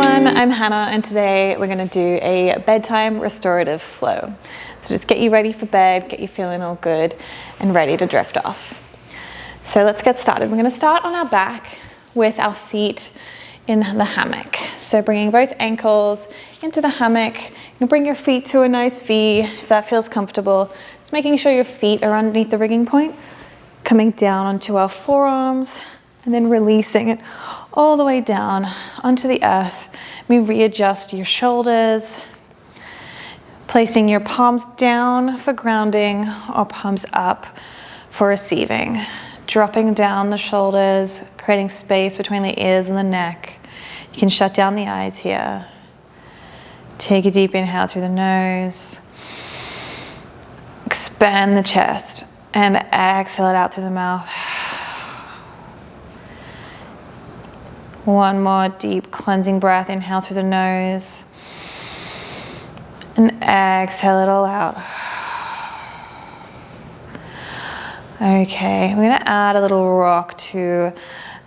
everyone, I'm Hannah and today we're going to do a bedtime restorative flow. So just get you ready for bed, get you feeling all good and ready to drift off. So let's get started. We're going to start on our back with our feet in the hammock. So bringing both ankles into the hammock. You can bring your feet to a nice V if that feels comfortable. Just making sure your feet are underneath the rigging point. Coming down onto our forearms and then releasing it all the way down onto the earth. We readjust your shoulders, placing your palms down for grounding or palms up for receiving. Dropping down the shoulders, creating space between the ears and the neck. You can shut down the eyes here. Take a deep inhale through the nose. Expand the chest and exhale it out through the mouth. One more deep cleansing breath. Inhale through the nose. And exhale it all out. Okay, we're going to add a little rock to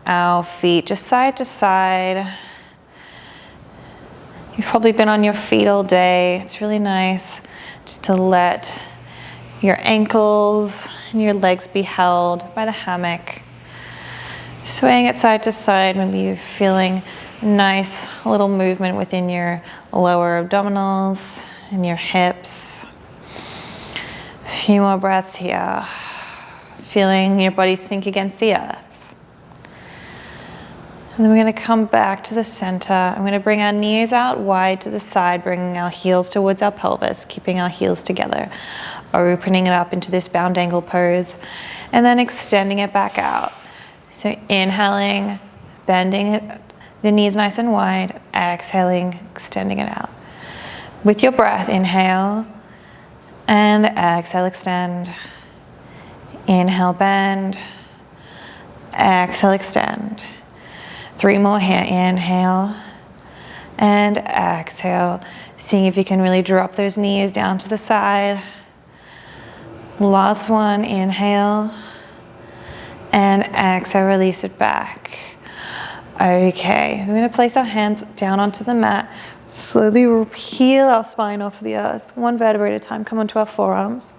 our feet, just side to side. You've probably been on your feet all day. It's really nice just to let your ankles and your legs be held by the hammock. Swaying it side to side, maybe you're feeling nice little movement within your lower abdominals and your hips. A few more breaths here. Feeling your body sink against the earth. And then we're going to come back to the center. I'm going to bring our knees out wide to the side, bringing our heels towards our pelvis, keeping our heels together, opening it up into this bound angle pose, and then extending it back out. So inhaling, bending it, the knees nice and wide, exhaling, extending it out. With your breath, inhale, and exhale, extend. Inhale, bend, exhale, extend. 3 more here, inhale, and exhale. Seeing if you can really drop those knees down to the side. Last one, inhale. And exhale, release it back. Okay, we're going to place our hands down onto the mat. Slowly peel our spine off the earth. 1 vertebrae at a time. Come onto our forearms.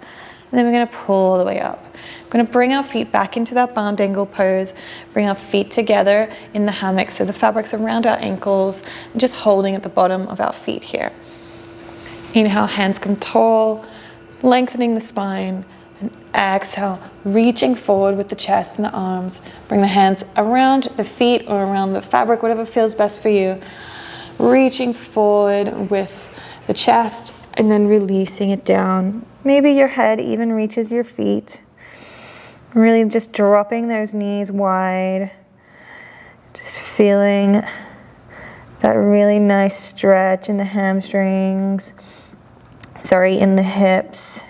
And then we're going to pull all the way up. We're going to bring our feet back into that bound angle pose. Bring our feet together in the hammock so the fabric's around our ankles. And just holding at the bottom of our feet here. Inhale, hands come tall. Lengthening the spine. Exhale, reaching forward with the chest and the arms. Bring the hands around the feet or around the fabric, whatever feels best for you. Reaching forward with the chest and then releasing it down. Maybe your head even reaches your feet. Really just dropping those knees wide. Just feeling that really nice stretch in the hamstrings. In the hips.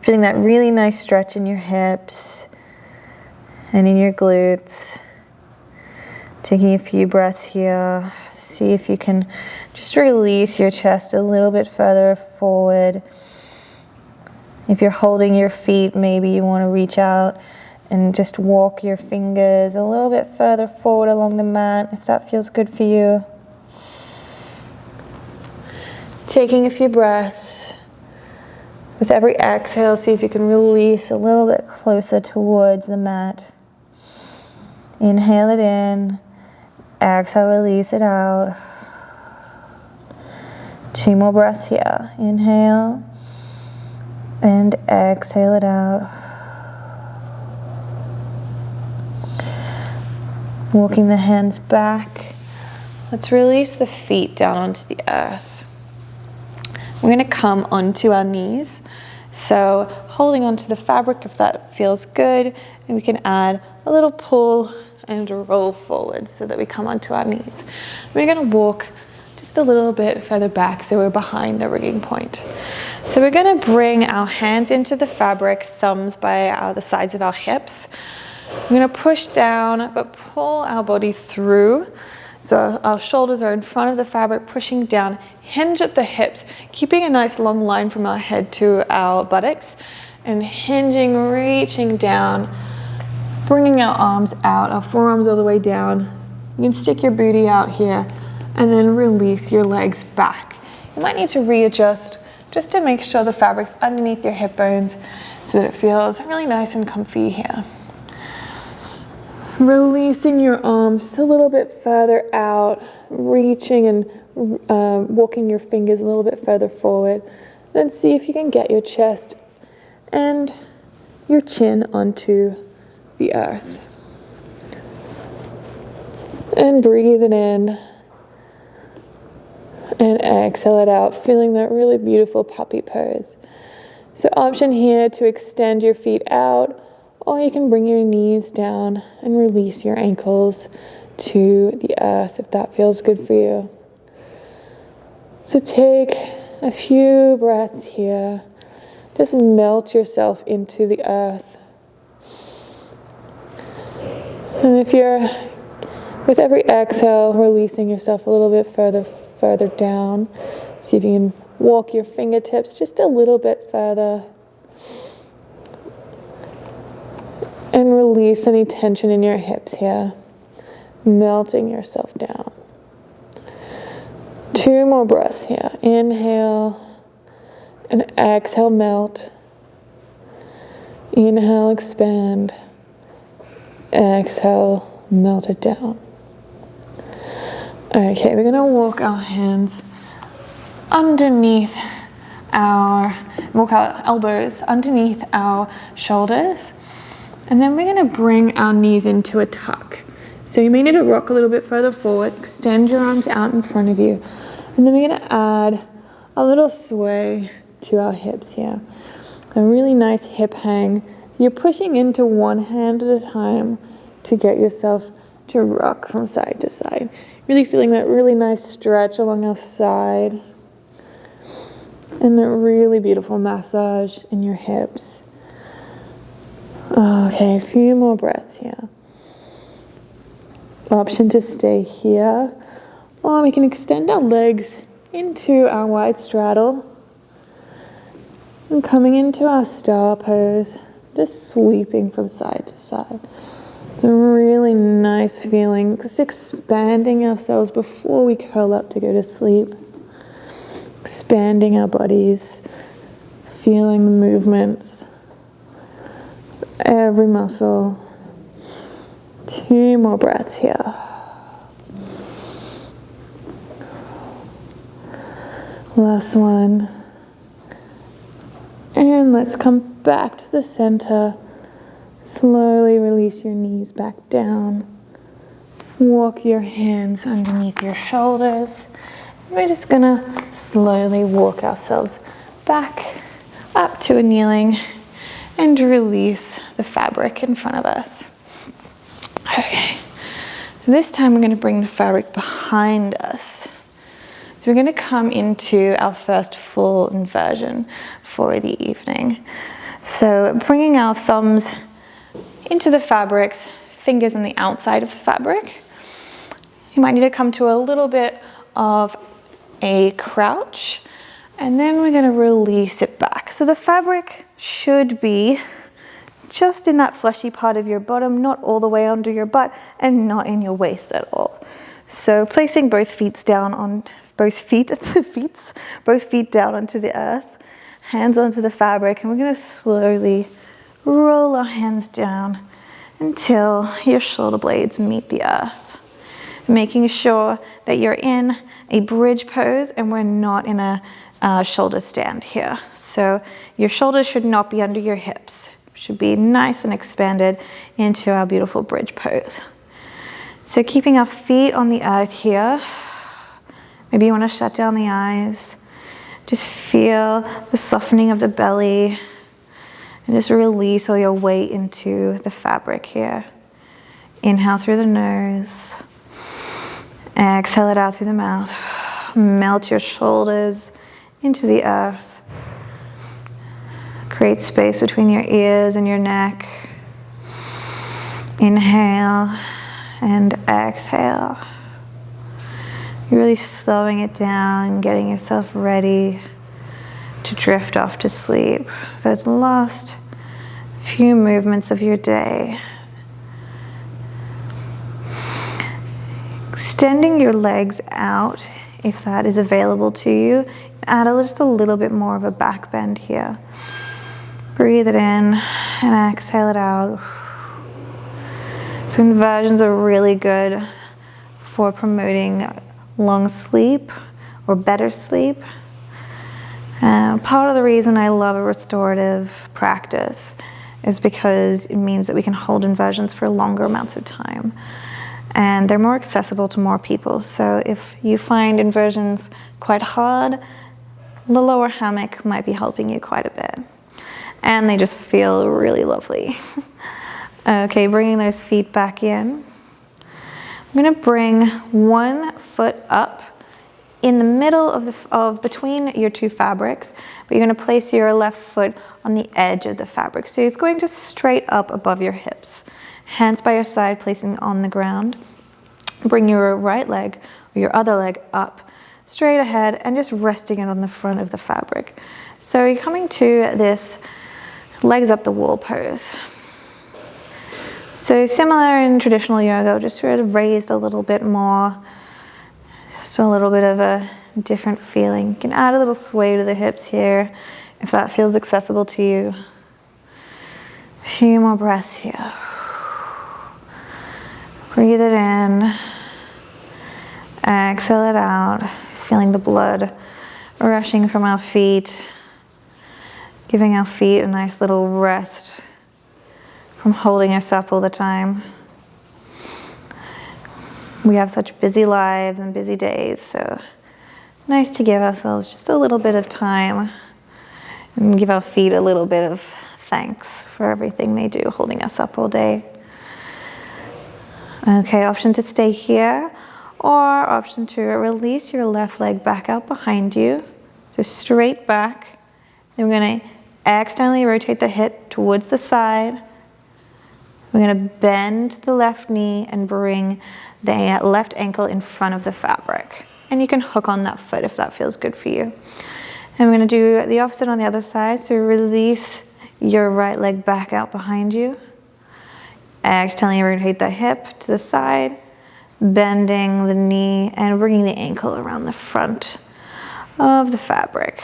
Feeling that really nice stretch in your hips and in your glutes. Taking a few breaths here. See if you can just release your chest a little bit further forward. If you're holding your feet, maybe you want to reach out and just walk your fingers a little bit further forward along the mat, if that feels good for you. Taking a few breaths. With every exhale, see if you can release a little bit closer towards the mat. Inhale it in. Exhale, release it out. 2 more breaths here. Inhale. And exhale it out. Walking the hands back. Let's release the feet down onto the earth. We're going to come onto our knees. So holding onto the fabric if that feels good. And we can add a little pull and a roll forward so that we come onto our knees. We're going to walk just a little bit further back so we're behind the rigging point. So we're going to bring our hands into the fabric, thumbs by the sides of our hips. We're going to push down but pull our body through. So our shoulders are in front of the fabric, pushing down, hinge at the hips, keeping a nice long line from our head to our buttocks, and hinging, reaching down, bringing our arms out, our forearms all the way down. You can stick your booty out here and then release your legs back. You might need to readjust just to make sure the fabric's underneath your hip bones so that it feels really nice and comfy here. Releasing your arms just a little bit further out, reaching and walking your fingers a little bit further forward. Then see if you can get your chest and your chin onto the earth. And breathe it in and exhale it out, feeling that really beautiful puppy pose. So option here to extend your feet out, or you can bring your knees down and release your ankles to the earth if that feels good for you. So take a few breaths here. Just melt yourself into the earth. And if you're, with every exhale, releasing yourself a little bit further down. See if you can walk your fingertips just a little bit further. And release any tension in your hips here. Melting yourself down. 2 more breaths here. Inhale and exhale, melt. Inhale, expand. Exhale, melt it down. Okay, we're gonna walk our hands underneath walk our elbows underneath our shoulders. And then we're gonna bring our knees into a tuck. So you may need to rock a little bit further forward, extend your arms out in front of you. And then we're gonna add a little sway to our hips here. A really nice hip hang. You're pushing into one hand at a time to get yourself to rock from side to side. Really feeling that really nice stretch along our side. And that really beautiful massage in your hips. Okay, a few more breaths here. Option to stay here, or we can extend our legs into our wide straddle and coming into our star pose, just sweeping from side to side. It's a really nice feeling, just expanding ourselves before we curl up to go to sleep. Expanding our bodies, feeling the movements, every muscle. 2 more breaths here. Last one. And let's come back to the center. Slowly release your knees back down. Walk your hands underneath your shoulders. We're just gonna slowly walk ourselves back up to a kneeling and release the fabric in front of us. Okay, so this time we're gonna bring the fabric behind us. So we're gonna come into our first full inversion for the evening. So bringing our thumbs into the fabrics, fingers on the outside of the fabric. You might need to come to a little bit of a crouch, and then we're gonna release it back. So the fabric should be just in that fleshy part of your bottom, not all the way under your butt and not in your waist at all. So placing both feet down onto the earth, hands onto the fabric, and we're going to slowly roll our hands down until your shoulder blades meet the earth. Making sure that you're in a bridge pose and we're not in a shoulder stand here. So your shoulders should not be under your hips. Should be nice and expanded into our beautiful bridge pose. So keeping our feet on the earth here. Maybe you want to shut down the eyes. Just feel the softening of the belly and just release all your weight into the fabric here. Inhale through the nose. Exhale it out through the mouth. Melt your shoulders into the earth. Create space between your ears and your neck. Inhale and exhale. You're really slowing it down, getting yourself ready to drift off to sleep. Those last few movements of your day. Extending your legs out, if that is available to you. Add just a little bit more of a back bend here. Breathe it in and exhale it out. So inversions are really good for promoting long sleep or better sleep. And part of the reason I love a restorative practice is because it means that we can hold inversions for longer amounts of time. And they're more accessible to more people. So if you find inversions quite hard, the lower hammock might be helping you quite a bit. And they just feel really lovely. Okay, bringing those feet back in. I'm gonna bring one foot up in the middle of between your two fabrics, but you're gonna place your left foot on the edge of the fabric. So it's going just straight up above your hips. Hands by your side, placing on the ground. Bring your right leg or your other leg up, straight ahead, and just resting it on the front of the fabric. So you're coming to this legs up the wall pose. So similar in traditional yoga, just sort of raised a little bit more, just a little bit of a different feeling. You can add a little sway to the hips here if that feels accessible to you. A few more breaths here. Breathe it in, exhale it out, feeling the blood rushing from our feet, giving our feet a nice little rest from holding us up all the time. We have such busy lives and busy days, so nice to give ourselves just a little bit of time and give our feet a little bit of thanks for everything they do, holding us up all day. Okay, option to stay here, or option to release your left leg back out behind you. So straight back. Then we're going to externally rotate the hip towards the side. We're going to bend the left knee and bring the left ankle in front of the fabric. And you can hook on that foot if that feels good for you. And we're going to do the opposite on the other side. So release your right leg back out behind you. Externally rotate the hip to the side, bending the knee and bringing the ankle around the front of the fabric.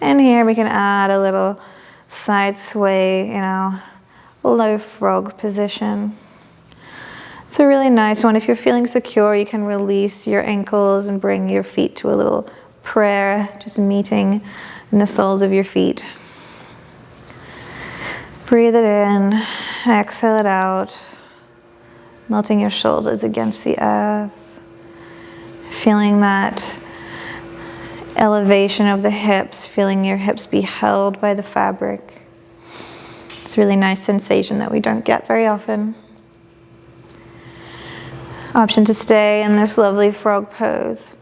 And here we can add a little side sway in our low frog position. It's a really nice one. If you're feeling secure, you can release your ankles and bring your feet to a little prayer, just meeting in the soles of your feet. Breathe it in, exhale it out, melting your shoulders against the earth, feeling that elevation of the hips, feeling your hips be held by the fabric. It's a really nice sensation that we don't get very often. Option to stay in this lovely frog pose,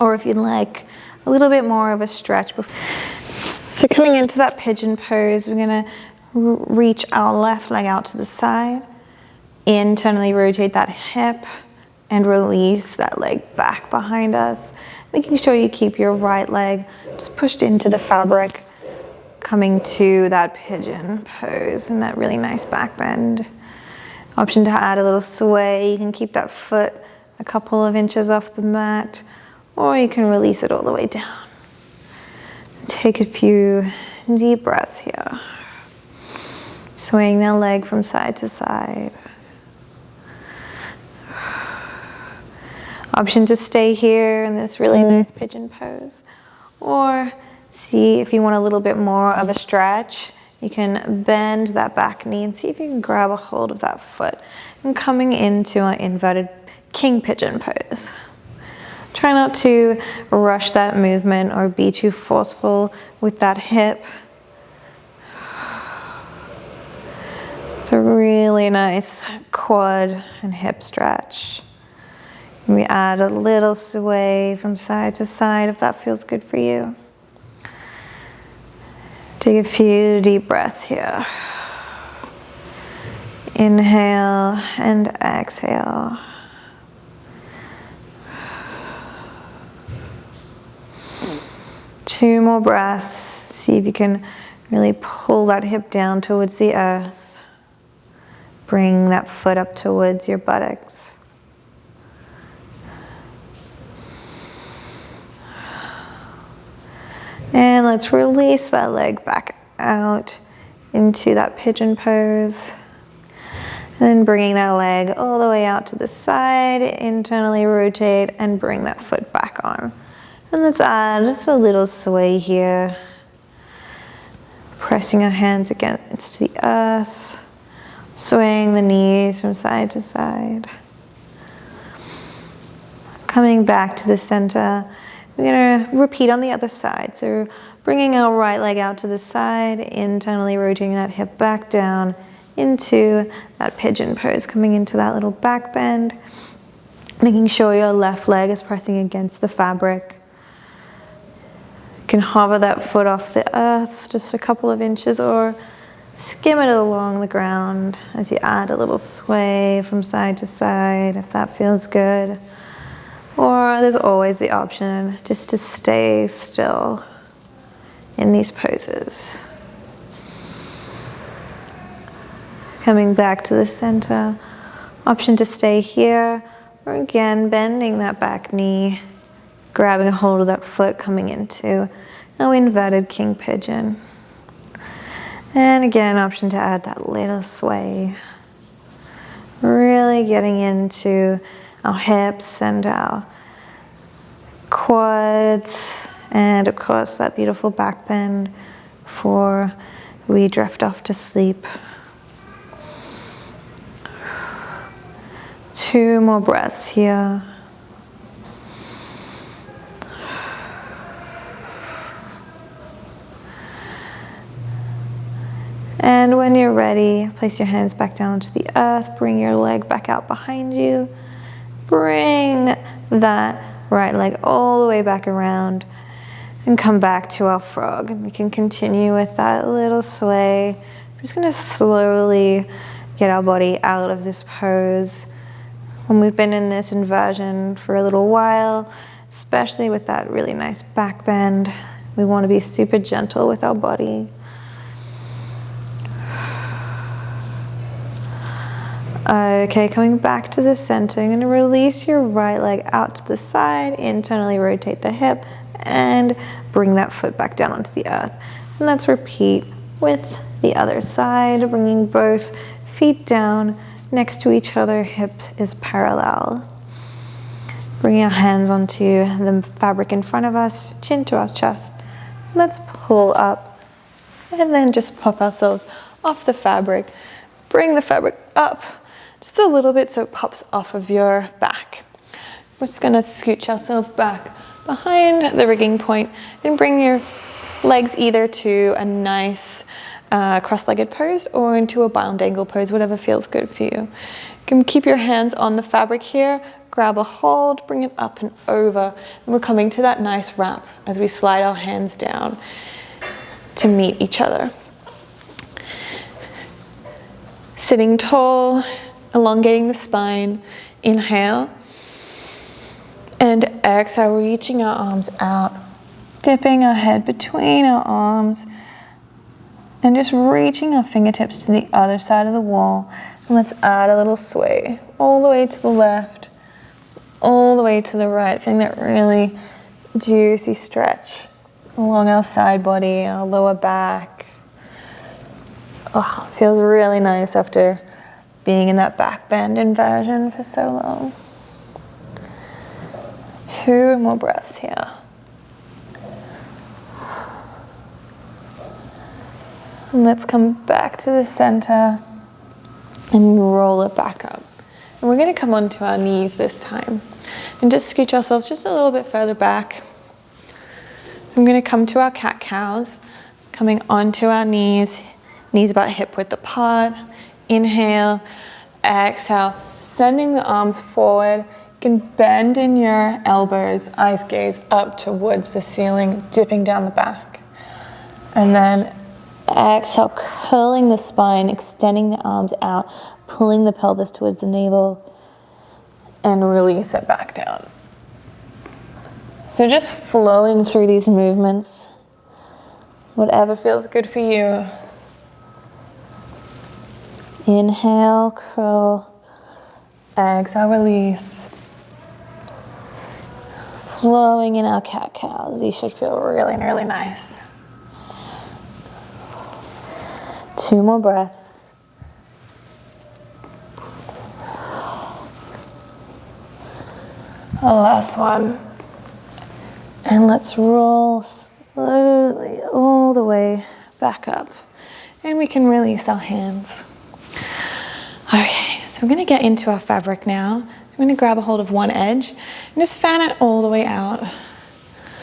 or if you'd like a little bit more of a stretch before. So coming into that pigeon pose, we're going to reach our left leg out to the side, internally rotate that hip, and release that leg back behind us, making sure you keep your right leg just pushed into the fabric, coming to that pigeon pose and that really nice back bend. Option to add a little sway. You can keep that foot a couple of inches off the mat, or you can release it all the way down. Take a few deep breaths here. Swaying the leg from side to side. Option to stay here in this really nice pigeon pose. Or see if you want a little bit more of a stretch, you can bend that back knee and see if you can grab a hold of that foot. And coming into an inverted king pigeon pose. Try not to rush that movement or be too forceful with that hip. It's a really nice quad and hip stretch. And we add a little sway from side to side if that feels good for you. Take a few deep breaths here. Inhale and exhale. Two more breaths. See if you can really pull that hip down towards the earth. Bring that foot up towards your buttocks. And let's release that leg back out into that pigeon pose. And then bringing that leg all the way out to the side, internally rotate and bring that foot back on. And let's add just a little sway here. Pressing our hands against the earth, swaying the knees from side to side. Coming back to the center, we're going to repeat on the other side. So bringing our right leg out to the side, internally rotating that hip back down into that pigeon pose, coming into that little back bend, making sure your left leg is pressing against the fabric. You can hover that foot off the earth just a couple of inches or skim it along the ground as you add a little sway from side to side if that feels good. Or there's always the option just to stay still in these poses. Coming back to the center, option to stay here, or again, bending that back knee, grabbing a hold of that foot, coming into our inverted king pigeon. And again, option to add that little sway. Really getting into our hips and our quads, and of course that beautiful back bend before we drift off to sleep. 2 more breaths here. And when you're ready, place your hands back down onto the earth, bring your leg back out behind you, bring that right leg all the way back around and come back to our frog. And we can continue with that little sway. We're just going to slowly get our body out of this pose. When we've been in this inversion for a little while, especially with that really nice back bend, we want to be super gentle with our body. Okay, coming back to the center, you're going to release your right leg out to the side, internally rotate the hip, and bring that foot back down onto the earth. And let's repeat with the other side, bringing both feet down next to each other, hips is parallel. Bringing our hands onto the fabric in front of us, chin to our chest. Let's pull up and then just pop ourselves off the fabric. Bring the fabric up just a little bit so it pops off of your back. We're just going to scooch ourselves back behind the rigging point and bring your legs either to a nice cross-legged pose or into a bound angle pose, whatever feels good for you. You can keep your hands on the fabric here, grab a hold, bring it up and over, and we're coming to that nice wrap as we slide our hands down to meet each other. Sitting tall, elongating the spine, inhale, and exhale, reaching our arms out, dipping our head between our arms, and just reaching our fingertips to the other side of the wall. And let's add a little sway all the way to the left, all the way to the right, feeling that really juicy stretch along our side body, our lower back. Oh, feels really nice after being in that back bend inversion for so long. 2 more breaths here. And let's come back to the center and roll it back up. And we're going to come onto our knees this time and just scooch ourselves just a little bit further back. I'm going to come to our cat-cows, coming onto our knees, knees about hip width apart. Inhale, exhale, sending the arms forward. You can bend in your elbows, eyes gaze up towards the ceiling, dipping down the back. And then exhale, curling the spine, extending the arms out, pulling the pelvis towards the navel, and release it back down. So just flowing through these movements, whatever feels good for you. Inhale, curl, exhale, release. Flowing in our cat-cows. These should feel really, really nice. 2 more breaths. A last one. And let's roll slowly all the way back up. And we can release our hands. Okay, so we're going to get into our fabric now. I'm going to grab a hold of one edge and just fan it all the way out.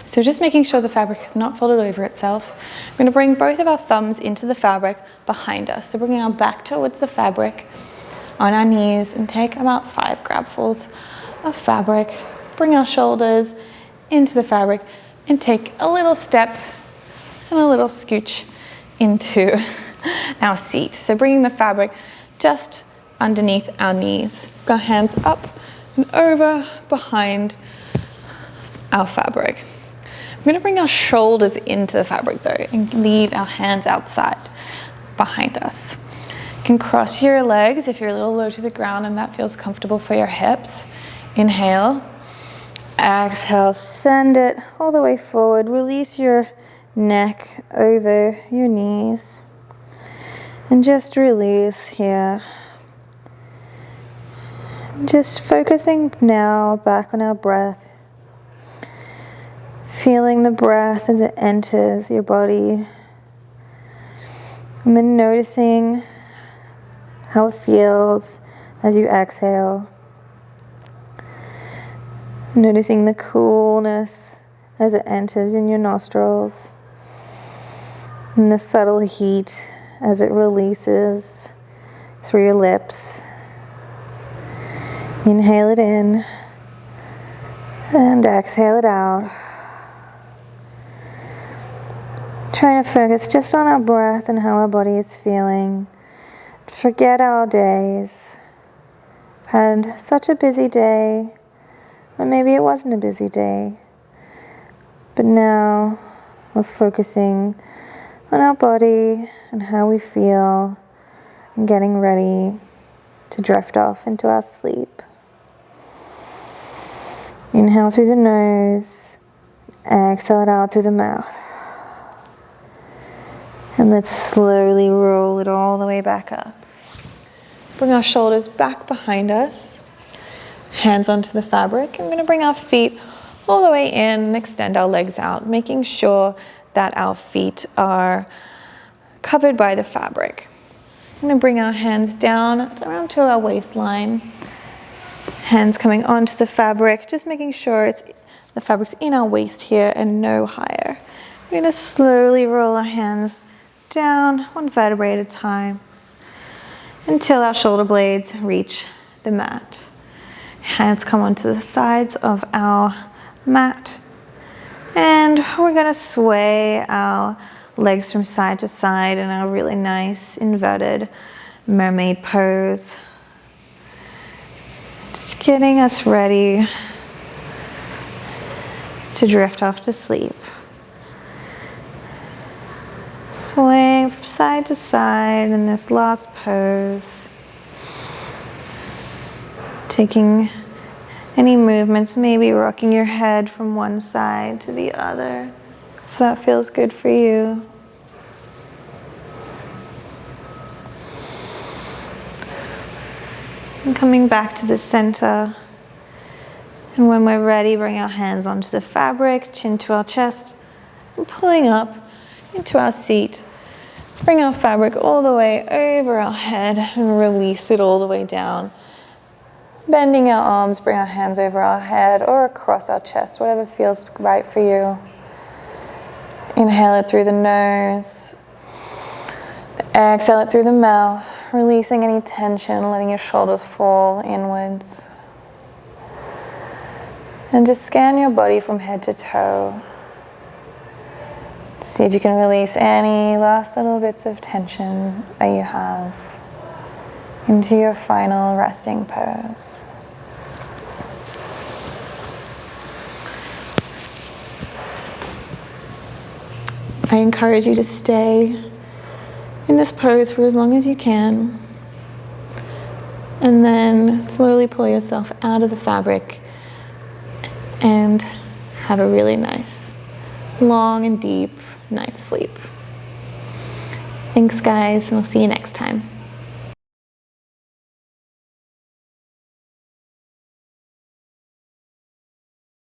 So just making sure the fabric is not folded over itself. We're going to bring both of our thumbs into the fabric behind us. So bringing our back towards the fabric on our knees and take about 5 grabfuls of fabric. Bring our shoulders into the fabric and take a little step and a little scooch into our seat. So bringing the fabric just underneath our knees. Our hands up and over behind our fabric. We're going to bring our shoulders into the fabric though and leave our hands outside behind us. You can cross your legs if you're a little low to the ground and that feels comfortable for your hips. Inhale. Exhale, send it all the way forward. Release your neck over your knees. And just release here. Just focusing now back on our breath. Feeling the breath as it enters your body. And then noticing how it feels as you exhale. Noticing the coolness as it enters in your nostrils. And the subtle heat as it releases through your lips. Inhale it in and exhale it out. Trying to focus just on our breath and how our body is feeling. Forget our days. Had such a busy day. Or maybe it wasn't a busy day. But now we're focusing on our body and how we feel and getting ready to drift off into our sleep. Inhale through the nose, exhale it out through the mouth. And let's slowly roll it all the way back up. Bring our shoulders back behind us. Hands onto the fabric. I'm going to bring our feet all the way in and extend our legs out, making sure that our feet are covered by the fabric. I'm going to bring our hands down around to our waistline. Hands coming onto the fabric, just making sure the fabric's in our waist here and no higher. We're going to slowly roll our hands down, 1 vertebrae at a time, until our shoulder blades reach the mat. Hands come onto the sides of our mat. And we're going to sway our legs from side to side in a really nice inverted mermaid pose. Just getting us ready to drift off to sleep. Swaying from side to side in this last pose. Taking any movements, maybe rocking your head from one side to the other, if that feels good for you. And coming back to the center. And when we're ready, bring our hands onto the fabric, chin to our chest, and pulling up into our seat. Bring our fabric all the way over our head and release it all the way down. Bending our arms, bring our hands over our head or across our chest, whatever feels right for you. Inhale it through the nose. Exhale it through the mouth, releasing any tension, letting your shoulders fall inwards. And just scan your body from head to toe. See if you can release any last little bits of tension that you have into your final resting pose. I encourage you to stay in this pose for as long as you can, and then slowly pull yourself out of the fabric and have a really nice, long and deep night's sleep. Thanks guys, and we'll see you next time.